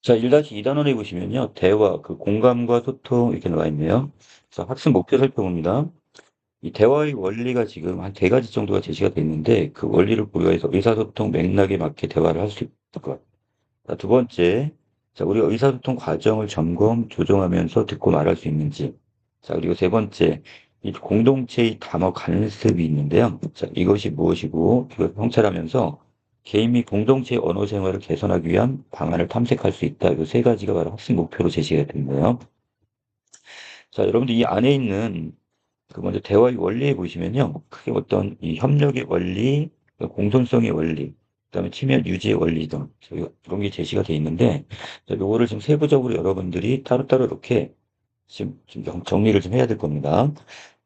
자, 1-2단원에 보시면요. 대화, 공감과 소통 이렇게 나와 있네요. 그래서 학습 목표 살펴봅니다. 이 대화의 원리가 지금 한 3가지 정도가 제시가 돼 있는데 그 원리를 고려해서 의사소통 맥락에 맞게 대화를 할 수 있을 것 같아요. 자, 두 번째. 자, 우리가 의사소통 과정을 점검, 조정하면서 듣고 말할 수 있는지. 자, 그리고 세 번째. 이 공동체의 담화 관습이 있는데요. 자, 이것이 무엇이고 이걸 성찰하면서 개인 및 공동체의 언어 생활을 개선하기 위한 방안을 탐색할 수 있다. 이 세 가지가 바로 학습 목표로 제시가 됐네요. 자, 여러분들 이 안에 있는 먼저 대화의 원리에 보시면요. 크게 어떤 이 협력의 원리, 공존성의 원리, 그다음에 침해 유지의 원리 등 이런 게 제시가 돼 있는데 자, 요거를 지금 세부적으로 여러분들이 따로따로 이렇게 지금 정리를 좀 해야 될 겁니다.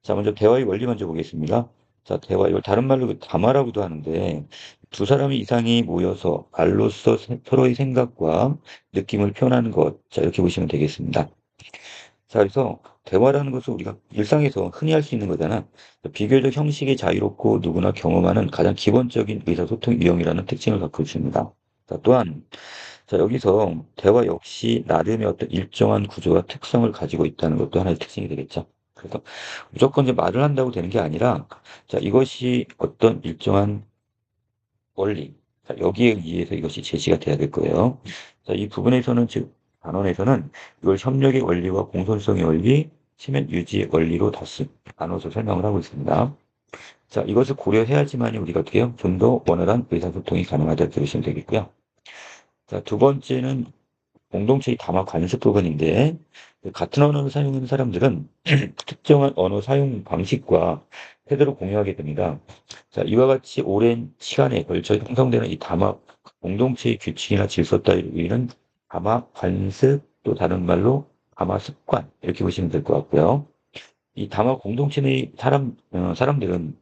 자, 먼저 대화의 원리 먼저 보겠습니다. 자, 대화 이걸 다른 말로 담화라고도 하는데 두 사람 이상이 모여서 말로써 서로의 생각과 느낌을 표현하는 것. 자, 이렇게 보시면 되겠습니다. 자, 그래서 대화라는 것은 우리가 일상에서 흔히 할 수 있는 거잖아. 비교적 형식이 자유롭고 누구나 경험하는 가장 기본적인 의사소통 유형이라는 특징을 갖고 있습니다. 자, 또한, 자, 여기서 대화 역시 나름의 어떤 일정한 구조와 특성을 가지고 있다는 것도 하나의 특징이 되겠죠. 그래서 무조건 이제 말을 한다고 되는 게 아니라, 자, 이것이 어떤 일정한 원리, 자, 여기에 의해서 이것이 제시가 돼야 될 거예요. 자, 이 부분에서는 즉 단원에서는 이걸 협력의 원리와 공손성의 원리, 치면 유지의 원리로 다시 나눠서 설명을 하고 있습니다. 자, 이것을 고려해야지만 우리가 어떻게 해요? 좀 더 원활한 의사소통이 가능하다 들으시면 되겠고요. 자, 두 번째는 공동체의 담화 관습 부분인데 같은 언어를 사용하는 사람들은 특정한 언어 사용 방식과 태도를 공유하게 됩니다. 자, 이와 같이 오랜 시간에 걸쳐 형성되는 이 담화 공동체의 규칙이나 질서 따위는 담화 관습, 또 다른 말로 담화 습관 이렇게 보시면 될 것 같고요. 이 담화 공동체 의 사람들은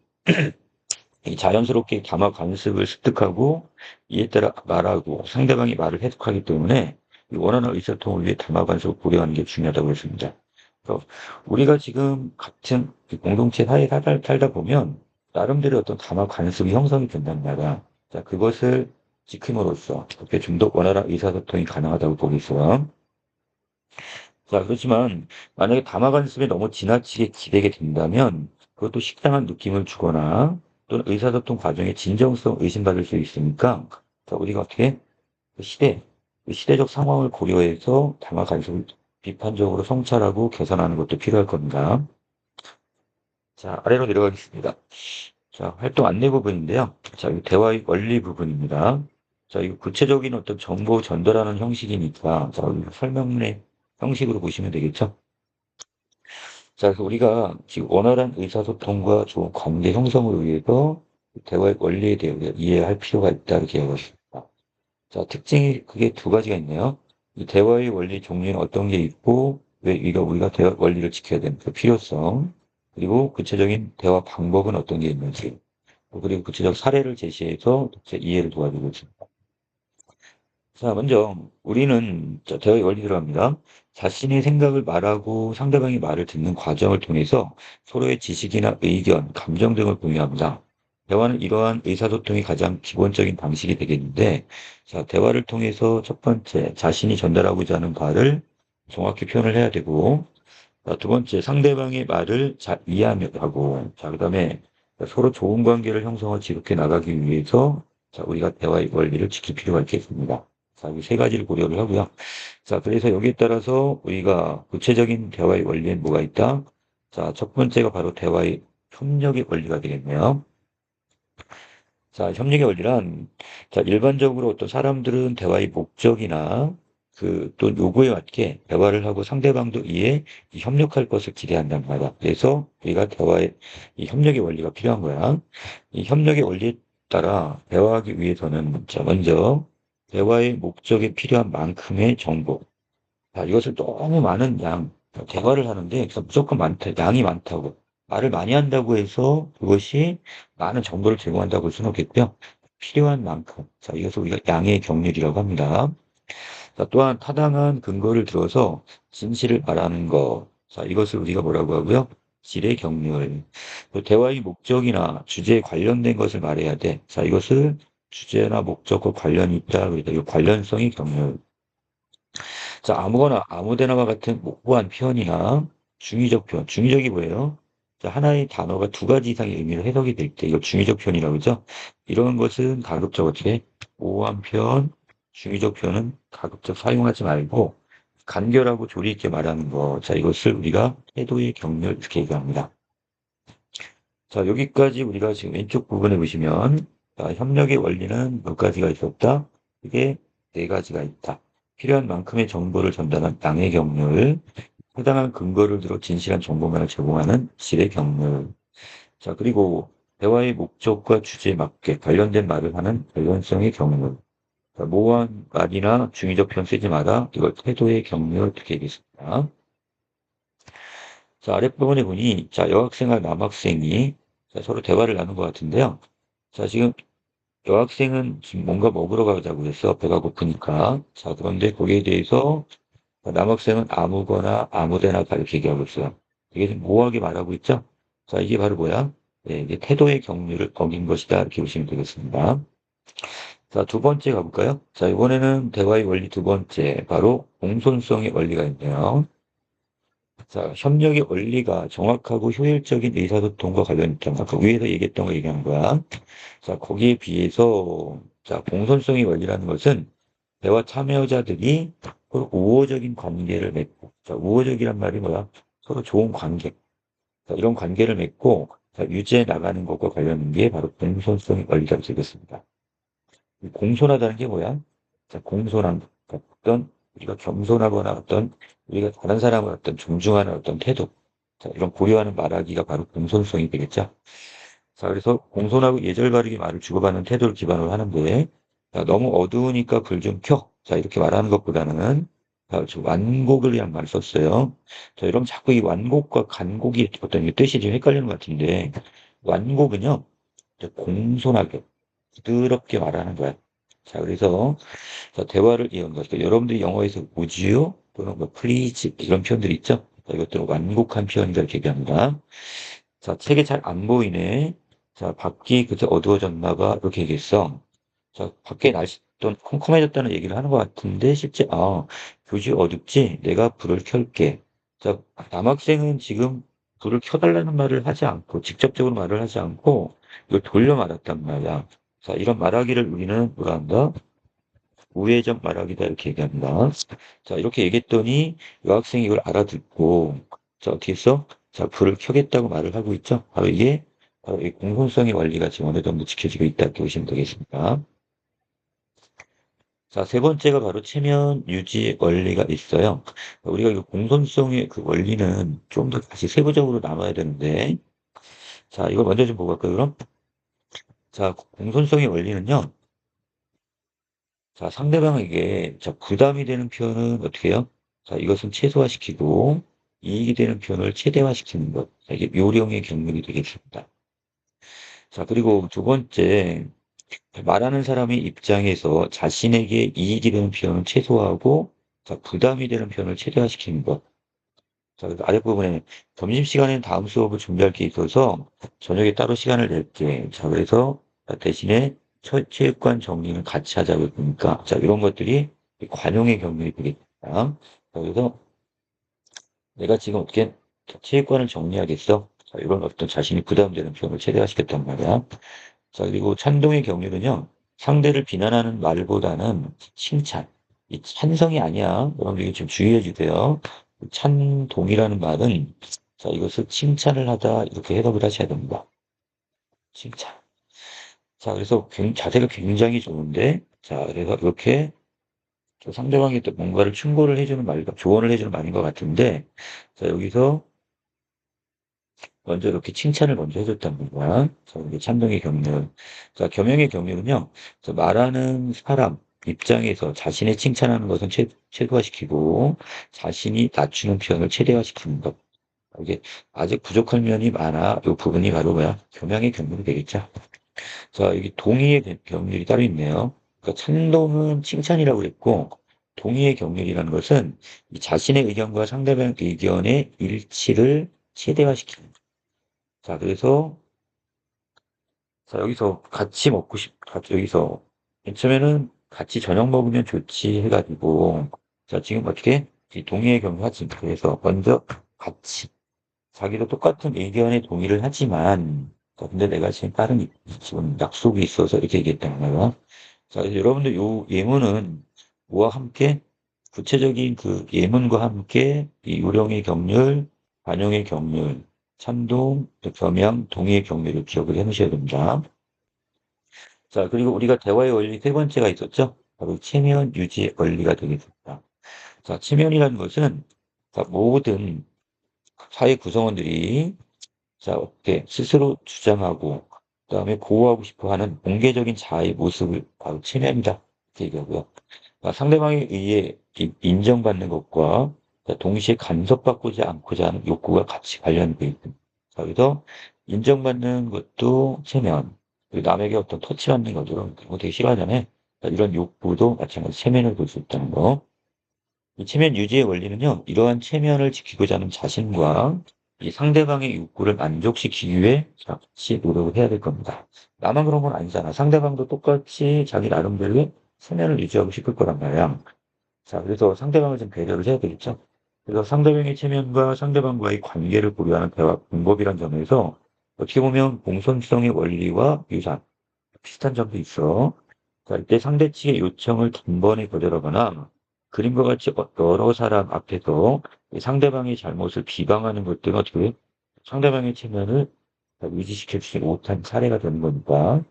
이 자연스럽게 담화 관습을 습득하고 이에 따라 말하고 상대방이 말을 해석하기 때문에 이 원활한 의사소통을 위해 담화 관습을 고려하는 게 중요하다고 했습니다. 그래서 우리가 지금 같은 이 공동체 사이에 살다 보면 나름대로 어떤 담화 관습이 형성이 된단 말이야. 자, 그것을 지킴으로써 그렇게 좀 더 원활한 의사소통이 가능하다고 보고 있어요. 자, 그렇지만 만약에 담화 관습에 너무 지나치게 기대게 된다면 그것도 식상한 느낌을 주거나 또는 의사소통 과정의 진정성 의심받을 수 있으니까 자, 우리가 어떻게 그 그 시대적 상황을 고려해서 담화 관습을 비판적으로 성찰하고 개선하는 것도 필요할 겁니다. 자, 아래로 내려가겠습니다. 자, 활동 안내 부분인데요. 자, 이 대화의 원리 부분입니다. 자, 이거 구체적인 어떤 정보 전달하는 형식이니까 자, 설명의 형식으로 보시면 되겠죠. 자, 그래서 우리가 지금 원활한 의사소통과 좋은 관계 형성을 위해서 대화의 원리에 대해 우리가 이해할 필요가 있다 이렇게 이야기했습니다. 자, 특징이 그게 두 가지가 있네요. 이 대화의 원리 종류는 어떤 게 있고 왜 우리가 대화 원리를 지켜야 되는 그 필요성, 그리고 구체적인 대화 방법은 어떤 게 있는지, 그리고 구체적 사례를 제시해서 독자 이해를 도와주고 있습니다. 자, 먼저 우리는 대화의 원리 들어갑니다. 자신의 생각을 말하고 상대방의 말을 듣는 과정을 통해서 서로의 지식이나 의견, 감정 등을 공유합니다. 대화는 이러한 의사소통이 가장 기본적인 방식이 되겠는데, 자, 대화를 통해서 첫 번째, 자신이 전달하고자 하는 바를 정확히 표현을 해야 되고, 자, 두 번째, 상대방의 말을 잘 이해하고, 자, 그 다음에 서로 좋은 관계를 형성하고 지속해 나가기 위해서, 자, 우리가 대화의 원리를 지킬 필요가 있겠습니다. 자, 이 세 가지를 고려를 하고요. 자, 그래서 여기에 따라서 우리가 구체적인 대화의 원리엔 뭐가 있다? 자, 첫 번째가 바로 대화의 협력의 원리가 되겠네요. 자, 협력의 원리란, 자, 일반적으로 어떤 사람들은 대화의 목적이나 또 요구에 맞게 대화를 하고 상대방도 이에 협력할 것을 기대한단 말이야. 그래서 우리가 대화의 이 협력의 원리가 필요한 거야. 이 협력의 원리에 따라 대화하기 위해서는 자, 먼저 대화의 목적에 필요한 만큼의 정보. 자, 이것을 너무 많은 대화를 하는데, 그래서 무조건 양이 많다고. 말을 많이 한다고 해서 그것이 많은 정보를 제공한다고 볼 수는 없겠고요. 필요한 만큼. 자, 이것을 우리가 양의 경률이라고 합니다. 자, 또한 타당한 근거를 들어서 진실을 말하는 것. 자, 이것을 우리가 뭐라고 하고요? 질의 경률. 또 대화의 목적이나 주제에 관련된 것을 말해야 돼. 자, 이것을 주제나 목적과 관련이 있다. 그러니까 이 관련성의 경률. 자, 아무거나 아무데나와 같은 모호한 표현이나 중의적 표현. 중의적이 뭐예요? 자, 하나의 단어가 두 가지 이상의 의미로 해석이 될 때 이걸 중의적 표현이라고 하죠. 이런 것은 가급적 어떻게 모호한 표현, 중의적 표현은 가급적 사용하지 말고 간결하고 조리 있게 말하는 거. 자, 이것을 우리가 태도의 경륜 이렇게 얘기합니다. 자, 여기까지 우리가 지금 왼쪽 부분에 보시면 자, 협력의 원리는 몇 가지가 있었다? 이게 네 가지가 있다. 필요한 만큼의 정보를 전달한 양의 경륜, 해당한 근거를 들어 진실한 정보만을 제공하는 질의 경륜. 자, 그리고 대화의 목적과 주제에 맞게 관련된 말을 하는 관련성의 경륜. 자, 모호한 말이나 중의적 표현 쓰지 마라. 이걸 태도의 경륜 이렇게 얘기했습니다. 자, 아랫부분에 보니, 자, 여학생과 남학생이 자, 서로 대화를 나눈 것 같은데요. 자, 지금 여학생은 지금 뭔가 먹으러 가자고 해서 배가 고프니까. 자, 그런데 거기에 대해서 남학생은 아무거나 아무데나 가 이렇게 얘기하고 있어요. 이게 좀 모호하게 말하고 있죠? 자, 이게 바로 뭐야? 네, 이게 태도의 경륜을 어긴 것이다. 이렇게 보시면 되겠습니다. 자, 두 번째 가볼까요? 자, 이번에는 대화의 원리 두 번째, 바로 공손성의 원리가 있네요. 자, 협력의 원리가 정확하고 효율적인 의사소통과 관련 있다. 아까 위에서 얘기했던 거 얘기한 거야. 자, 거기에 비해서, 자, 공손성의 원리라는 것은 대화 참여자들이 서로 우호적인 관계를 맺고, 자, 우호적이란 말이 뭐야? 서로 좋은 관계. 자, 이런 관계를 맺고, 자, 유지해 나가는 것과 관련된 게 바로 공손성의 원리가 되겠습니다. 이 공손하다는 게 뭐야? 자, 공손한 어떤 우리가 겸손하거나 어떤 우리가 다른 사람을 어떤 존중하는 어떤 태도. 자, 이런 고려하는 말하기가 바로 공손성이 되겠죠. 자, 그래서 공손하고 예절 바르게 말을 주고받는 태도를 기반으로 하는데, 자, 너무 어두우니까 불 좀 켜. 자, 이렇게 말하는 것보다는, 자, 저 완곡을 위한 말을 썼어요. 자, 여러분 자꾸 이 완곡과 간곡이 어떤 이 뜻이 좀 헷갈리는 것 같은데, 완곡은요, 이제 공손하게, 부드럽게 말하는 거야. 자, 그래서, 자, 대화를 이어는 거죠. 여러분들이 영어에서 would you 또는 뭐 please 이런 표현들이 있죠? 자, 이것들은 완곡한 표현이다 이렇게 얘기합니다. 자, 책이 잘 안 보이네. 자, 밖이 그새 어두워졌나 봐. 이렇게 얘기했어. 자, 밖에 날씨 좀 컴컴해졌다는 얘기를 하는 것 같은데, 실제, 교실 어둡지? 내가 불을 켤게. 자, 남학생은 지금 불을 켜달라는 말을 하지 않고, 직접적으로 말을 하지 않고, 이걸 돌려 말했단 말이야. 자, 이런 말하기를 우리는 뭐라 한다? 우회적 말하기다 이렇게 얘기합니다. 자, 이렇게 얘기했더니 여학생이 이걸 알아듣고 자, 어떻게 했어? 자, 불을 켜겠다고 말을 하고 있죠. 바로 이게 바로 이 공손성의 원리가 지금 어느 정도 지켜지고 있다 이렇게 보시면 되겠습니다. 자, 세 번째가 바로 체면 유지 원리가 있어요. 우리가 이 공손성의 그 원리는 좀 더 다시 세부적으로 나눠야 되는데 자, 이걸 먼저 좀 보고 갈까요, 그럼? 자, 공손성의 원리는요. 자, 상대방에게 자, 부담이 되는 표현은 어떻게 해요? 자, 이것은 최소화시키고 이익이 되는 표현을 최대화시키는 것. 자, 이게 요령의 경륜이 되겠습니다. 자, 그리고 두 번째, 말하는 사람의 입장에서 자신에게 이익이 되는 표현을 최소화하고 자, 부담이 되는 표현을 최대화시키는 것. 자, 그래서 아랫부분에 점심시간에는 다음 수업을 준비할 게 있어서 저녁에 따로 시간을 낼게. 자, 그래서 대신에 체육관 정리는 같이 하자고 했으니까, 자, 이런 것들이 관용의 경륜이 되겠다. 자, 그래서 내가 지금 어떻게 체육관을 정리하겠어? 자, 이런 어떤 자신이 부담되는 표현을 최대화시켰단 말이야. 자, 그리고 찬동의 경륜은요, 상대를 비난하는 말보다는 칭찬. 이 찬성이 아니야. 여러분들 좀 주의해 주세요. 찬동이라는 말은, 자, 이것을 칭찬을 하다, 이렇게 해석을 하셔야 됩니다. 칭찬. 자, 그래서 자세가 굉장히 좋은데, 자, 그래서 이렇게 저 상대방이 또 뭔가를 충고를 해주는 말과 조언을 해주는 말인 것 같은데, 자, 여기서 먼저 이렇게 칭찬을 먼저 해줬다는 거야. 자, 이게 찬동의 경륜. 자, 겸용의 경륜은요, 자, 말하는 사람 입장에서 자신의 칭찬하는 것은 최소화시키고, 자신이 낮추는 표현을 최대화시키는 것. 이게 아직 부족한 면이 많아. 이 부분이 바로 뭐야? 겸양의 경륜이 되겠죠. 자, 여기 동의의 경륜이 따로 있네요. 그러니까 찬동은 칭찬이라고 그랬고, 동의의 경륜이라는 것은 이 자신의 의견과 상대방 의견의 일치를 최대화시키는 것. 자, 그래서 자, 여기서 같이 여기서 맨 처음에는 같이 저녁 먹으면 좋지 해가지고 자, 지금 어떻게? 이 동의의 경우하지. 그래서 먼저 같이. 자기도 똑같은 의견에 동의를 하지만, 자, 근데 내가 지금 다른 지금 약속이 있어서 이렇게 얘기했다는 거예요. 자, 여러분들 요 예문은 뭐와 함께? 구체적인 그 예문과 함께 이 요령의 경률, 반영의 경률, 찬동, 겸양, 동의의 경률을 기억을 해 놓으셔야 됩니다. 자, 그리고 우리가 대화의 원리 세 번째가 있었죠? 바로 체면 유지의 원리가 되겠습니다. 자, 체면이라는 것은 자, 모든 사회 구성원들이 자, 어떻게 스스로 주장하고 그다음에 보호하고 싶어 하는 공개적인 자아의 모습을 바로 체면이다. 이렇게 얘기하고요. 상대방에 의해 인정받는 것과 동시에 간섭받고자 않고자 하는 욕구가 같이 관련되어 있습니다. 그래서 인정받는 것도 체면, 그리고 남에게 어떤 터치받는 것도 그런 거 되게 싫어하잖아요. 이런 욕구도 마찬가지 체면을 볼 수 있다는 거. 이 체면 유지의 원리는요, 이러한 체면을 지키고자 하는 자신과 이 상대방의 욕구를 만족시키기 위해 같이 노력을 해야 될 겁니다. 나만 그런 건 아니잖아. 상대방도 똑같이 자기 나름대로 체면을 유지하고 싶을 거란 말이야. 자, 그래서 상대방을 좀 배려를 해야 되겠죠. 그래서 상대방의 체면과 상대방과의 관계를 고려하는 대화 방법이란 점에서 어떻게 보면 공손성의 원리와 유사한 비슷한 점도 있어. 자, 이때 상대 측의 요청을 단번에 거절하거나 그림과 같이 여러 사람 앞에서 이 상대방의 잘못을 비방하는 것들은 어떻게 상대방의 체면을 유지시켜주지 못한 사례가 되는 겁니다.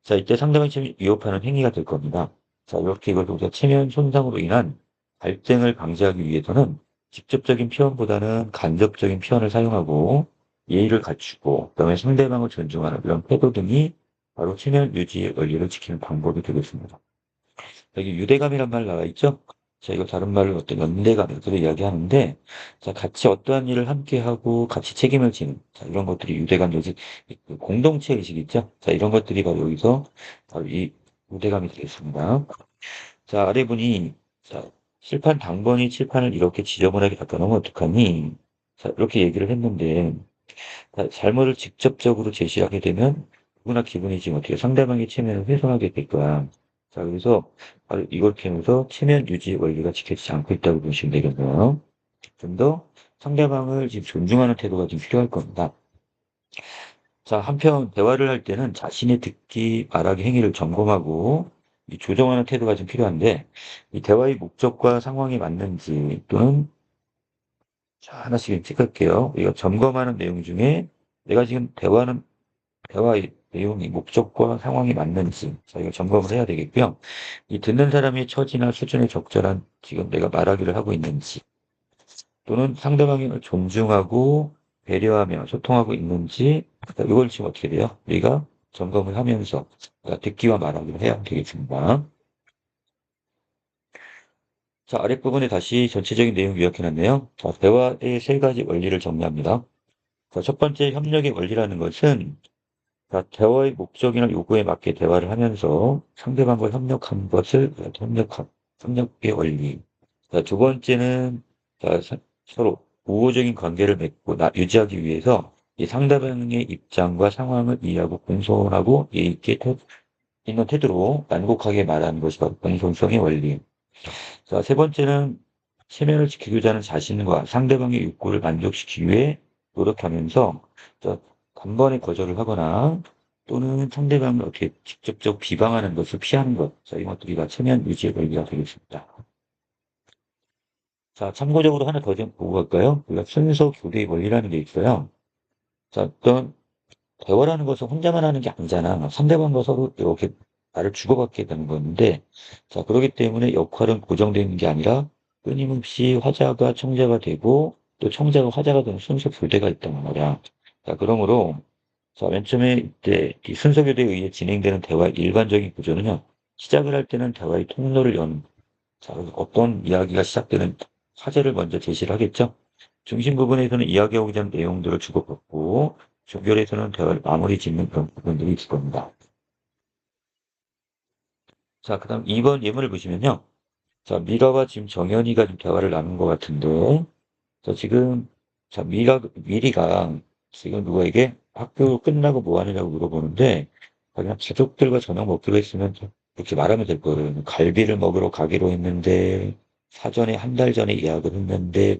자, 이때 상대방의 체면을 위협하는 행위가 될 겁니다. 자, 이렇게 이걸 우리가 체면 손상으로 인한 갈등을 방지하기 위해서는 직접적인 표현보다는 간접적인 표현을 사용하고 예의를 갖추고 그다음에 상대방을 존중하는 이런 태도 등이 바로 체면 유지의 원리를 지키는 방법이 되겠습니다. 여기 유대감이란 말 나와 있죠? 자, 이거 다른 말로 어떤 연대감을 이야기하는데, 자, 같이 어떠한 일을 함께 하고 같이 책임을 지는, 자, 이런 것들이 유대감 의식, 그 공동체 의식 있죠? 자, 이런 것들이 바로 여기서 바로 이 유대감이 되겠습니다. 자, 아래 분이, 자, 칠판 당번이 칠판을 이렇게 지저분하게 갖다 놓으면 어떡하니? 자, 이렇게 얘기를 했는데, 자, 잘못을 직접적으로 제시하게 되면 누구나 기분이 지금 어떻게 상대방의 체면을 훼손하게 될 거야. 자, 그래서 바로 이걸 통해서 체면 유지 원리가 지켜지지 않고 있다고 보시면 되겠네요. 좀 더 상대방을 지금 존중하는 태도가 좀 필요할 겁니다. 자, 한편 대화를 할 때는 자신의 듣기, 말하기 행위를 점검하고 이 조정하는 태도가 좀 필요한데 이 대화의 목적과 상황이 맞는지 또는 자, 하나씩 체크할게요. 우리가 점검하는 내용 중에 내가 지금 대화의 내용이 목적과 상황이 맞는지 저희가 점검을 해야 되겠고요. 이 듣는 사람의 처지나 수준에 적절한 지금 내가 말하기를 하고 있는지 또는 상대방을 존중하고 배려하며 소통하고 있는지 이걸 지금 어떻게 돼요? 우리가 점검을 하면서 듣기와 말하기를 해야 되겠습니다. 자, 아랫부분에 다시 전체적인 내용 요약해놨네요. 자, 대화의 세 가지 원리를 정리합니다. 자, 첫 번째 협력의 원리라는 것은 자, 대화의 목적이나 요구에 맞게 대화를 하면서 상대방과 협력한 것을 협력의 원리. 자, 두 번째는 자, 서로 우호적인 관계를 맺고 유지하기 위해서 이 상대방의 입장과 상황을 이해하고 공손하고 예의 있게 있는 태도로 난곡하게 말하는 것이 바로 공손성의 원리. 자, 세 번째는 체면을 지키고자 하는 자신과 상대방의 욕구를 만족시키기 위해 노력하면서 자, 단번에 거절을 하거나 또는 상대방을 어떻게 직접적 비방하는 것을 피하는 것. 자, 이런 것들이 다 체면 유지의 원리가 되겠습니다. 자, 참고적으로 하나 더 좀 보고 갈까요? 우리가 순서 교대의 원리라는 게 있어요. 자, 어떤 대화라는 것은 혼자만 하는 게 아니잖아. 상대방과 서로 이렇게 말을 주고받게 되는 건데, 자, 그렇기 때문에 역할은 고정되어 있는 게 아니라 끊임없이 화자가 청자가 되고 또 청자가 화자가 되는 순서 교대가 있단 말이야. 자, 그러므로 자, 맨 처음에 이때 이 순서 교대에 의해 진행되는 대화의 일반적인 구조는요. 시작을 할 때는 대화의 통로를 여는 자, 어떤 이야기가 시작되는 화제를 먼저 제시를 하겠죠. 중심 부분에서는 이야기하고자 하는 내용들을 주고받고 종결에서는 대화를 마무리 짓는 그런 부분들이 있을 겁니다. 자, 그 다음 2번 예문을 보시면요. 자, 미라와 지금 정연이가 좀 대화를 나눈 것 같은데, 자, 지금, 자, 미리가 지금 누구에게 학교 끝나고 뭐 하느냐고 물어보는데, 그냥 가족들과 저녁 먹기로 했으면 이렇게 말하면 될 거예요. 갈비를 먹으러 가기로 했는데, 사전에 한 달 전에 예약을 했는데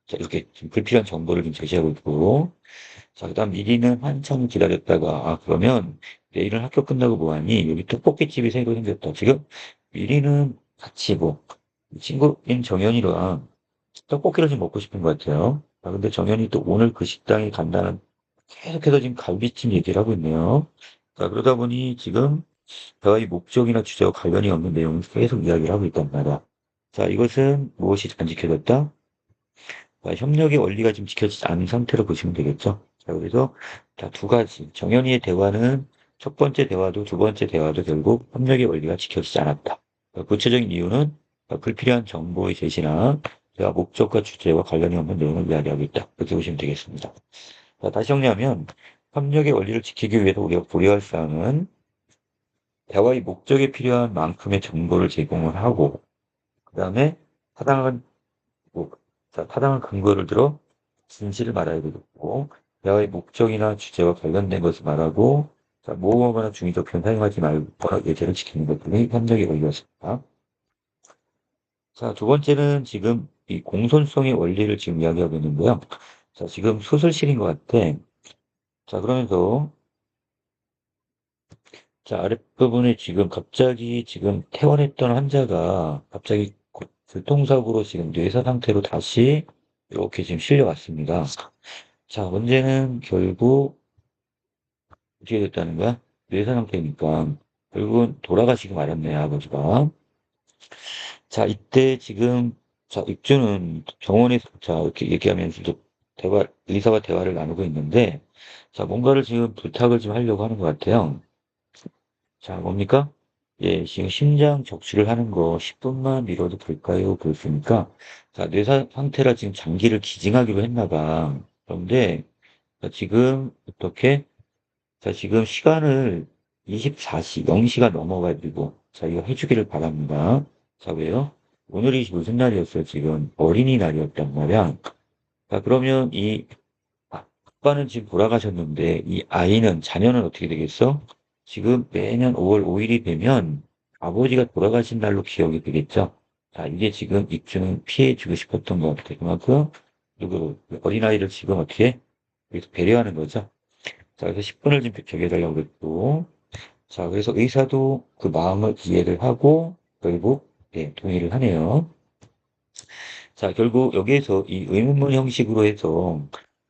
자, 이렇게 지금 불필요한 정보를 좀 제시하고 있고 자, 그다음 미리는 한참 기다렸다가 그러면 내일은 학교 끝나고 뭐하니? 여기 떡볶이집이 새로 생겼다. 지금 미리는 같이 뭐 친구인 정연이랑 떡볶이를 좀 먹고 싶은 것 같아요. 근데 정연이 또 오늘 그 식당에 간다는 계속해서 지금 갈비찜 얘기를 하고 있네요. 자, 그러다 보니 지금 대화의 목적이나 주제와 관련이 없는 내용을 계속 이야기를 하고 있단 말이야. 자, 이것은 무엇이 안 지켜졌다? 협력의 원리가 지금 지켜지지 않은 상태로 보시면 되겠죠. 자, 그래서 자, 두 가지. 정현이의 대화는 첫 번째 대화도 두 번째 대화도 결국 협력의 원리가 지켜지지 않았다. 구체적인 이유는 불필요한 정보의 제시나 대화 목적과 주제와 관련이 없는 내용을 이야기하고 있다. 그렇게 보시면 되겠습니다. 자, 다시 정리하면 협력의 원리를 지키기 위해서 우리가 고려할 사항은 대화의 목적에 필요한 만큼의 정보를 제공을 하고 그 다음에 타당한 뭐, 자, 타당한 근거를 들어 진실을 말해야 되겠고, 대화의 목적이나 주제와 관련된 것을 말하고, 자, 모호하거나 중의적 표현 사용하지 말고 예제를 지키는 것들이 협력의 원리였습니다. 자, 두 번째는 지금 이 공손성의 원리를 지금 이야기하고 있는데요. 자, 지금 수술실인 것 같아. 자, 그러면서, 자, 아랫부분에 지금 갑자기 지금 퇴원했던 환자가 갑자기 교통사고로 지금 뇌사 상태로 다시 이렇게 지금 실려왔습니다. 자, 문제는 결국 어떻게 됐다는 거야? 뇌사 상태니까 결국은 돌아가시고 말았네, 아버지가. 자, 이때 지금 자, 입주는 병원에서 자, 이렇게 얘기하면서도 의사와 대화를 나누고 있는데 자, 뭔가를 지금 부탁을 좀 하려고 하는 것 같아요. 자, 뭡니까? 예, 지금 심장 적시를 하는 거 10분만 미뤄도 될까요? 그랬으니까 자, 뇌사 상태라 지금 장기를 기증하기로 했나 봐. 그런데 자, 지금 어떻게 자, 지금 시간을 24시, 0시가 넘어가지고, 자, 이거 해주기를 바랍니다. 자, 왜요? 오늘이 무슨 날이었어요, 지금? 어린이날이었단 말이야. 자, 그러면 아빠는 지금 돌아가셨는데, 이 아이는, 자녀는 어떻게 되겠어? 지금 매년 5월 5일이 되면 아버지가 돌아가신 날로 기억이 되겠죠? 자, 이게 지금 입주는 피해주고 싶었던 것 같아요. 그만큼, 어린아이를 지금 어떻게, 여기서 배려하는 거죠. 자, 그래서 10분을 좀 정해달라고 그랬고, 자, 그래서 의사도 그 마음을 이해를 하고, 결국, 네, 동의를 하네요. 자, 결국 여기에서 이 의문문 형식으로 해서,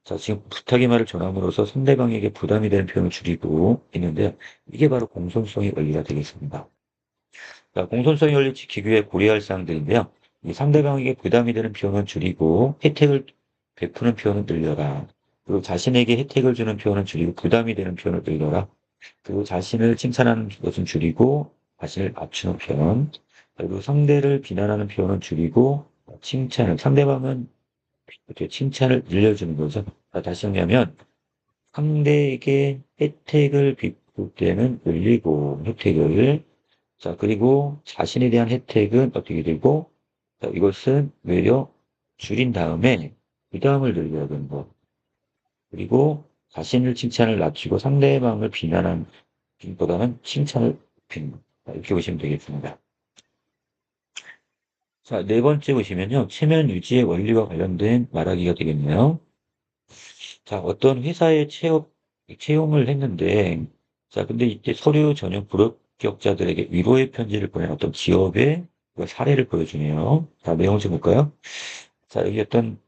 자, 지금 부탁의 말을 전함으로써 상대방에게 부담이 되는 표현을 줄이고 있는데, 이게 바로 공손성의 원리가 되겠습니다. 자, 공손성의 원리 지키기 위해 고려할 사항들인데요. 이 상대방에게 부담이 되는 표현은 줄이고, 혜택을 베푸는 표현은 늘려라. 그리고 자신에게 혜택을 주는 표현은 줄이고, 부담이 되는 표현을 늘려라. 그리고 자신을 칭찬하는 것은 줄이고 자신을 낮추는 표현. 그리고 상대를 비난하는 표현은 줄이고 상대방은 이렇게 칭찬을 늘려주는 거죠. 자, 다시 정리하면 상대에게 혜택을 베풀 때는 늘리고 혜택을 자 그리고 자신에 대한 혜택은 어떻게 되고 자, 이것은 외려 줄인 다음에 부담을 늘려야 되는 거. 그리고 자신을 칭찬을 낮추고 상대방을 비난한 보다는 칭찬을 높이는 이렇게 보시면 되겠습니다. 자, 네 번째 보시면요. 체면 유지의 원리와 관련된 말하기가 되겠네요. 자, 어떤 회사에 채용을 했는데, 자, 근데 이때 서류 전형 불합격자들에게 위로의 편지를 보낸 어떤 기업의 그 사례를 보여주네요. 자, 내용 좀 볼까요? 자, 여기 어떤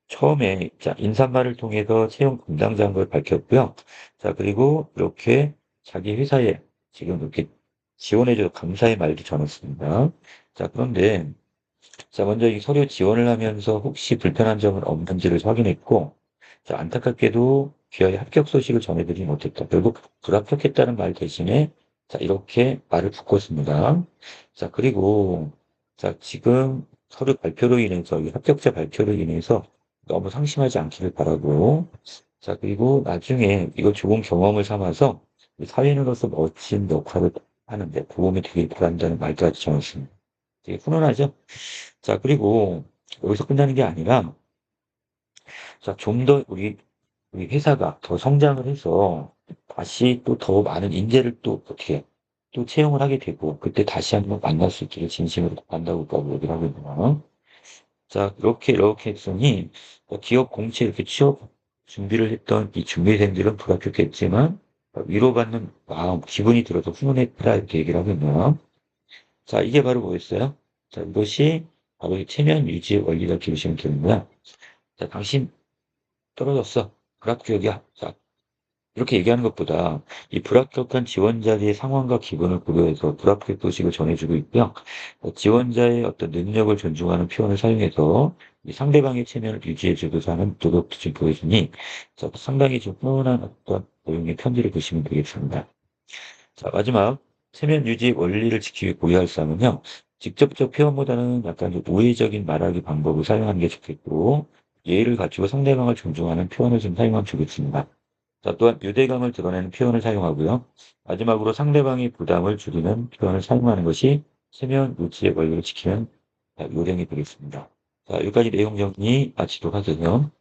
처음에 자, 인사말을 통해서 채용 담당자인 걸 밝혔고요. 자, 그리고 이렇게 자기 회사에 지금 이렇게 지원해줘서 감사의 말도 전했습니다. 자, 그런데 자, 먼저 이 서류 지원을 하면서 혹시 불편한 점은 없는지를 확인했고, 자, 안타깝게도 귀하의 합격 소식을 전해드리지 못했다. 결국 불합격했다는 말 대신에 자, 이렇게 말을 바꿨습니다. 자, 그리고 자, 지금 서류 발표로 인해서 이 합격자 발표로 인해서 너무 상심하지 않기를 바라고, 자, 그리고 나중에 이거 좋은 경험을 삼아서 사회인으로서 멋진 역할을 하는데 도움이 되길 바란다는 말까지 전했습니다. 되게 훈훈하죠? 자, 그리고 여기서 끝나는 게 아니라, 자, 좀 더 우리 회사가 더 성장을 해서 다시 또 더 많은 인재를 또 어떻게 또 채용을 하게 되고 그때 다시 한번 만날 수 있기를 진심으로 바란다고 얘기를 하고 있네요. 자, 이렇게 했으니 기업 공채 이렇게 취업 준비를 했던 이 준비생들은 불합격했지만 위로받는 마음, 기분이 들어서 훈훈했다 이렇게 얘기를 하고 있네요. 자, 이게 바로 뭐였어요? 자, 이것이 바로 이 체면 유지의 원리가 기르시는 기업입니다. 자, 당신 떨어졌어. 불합격이야. 자, 이렇게 얘기하는 것보다 이 불합격한 지원자의 상황과 기분을 고려해서 불합격 소식을 전해주고 있고요. 지원자의 어떤 능력을 존중하는 표현을 사용해서 이 상대방의 체면을 유지해주고자 하는 노력도 좀 보여주니 자, 상당히 좀 훈훈한 어떤 내용의 편지를 보시면 되겠습니다. 자, 마지막 체면 유지 원리를 지키기 위해 고려할 사항은요. 직접적 표현보다는 약간 좀 우회적인 말하기 방법을 사용하는 게 좋겠고 예의를 갖추고 상대방을 존중하는 표현을 좀 사용하면 좋겠습니다. 자, 또한 유대감을 드러내는 표현을 사용하고요. 마지막으로 상대방의 부담을 줄이는 표현을 사용하는 것이 체면 유지의 원리를 지키는 요령이 되겠습니다. 자, 여기까지 내용 정리 마치도록 하겠습니다.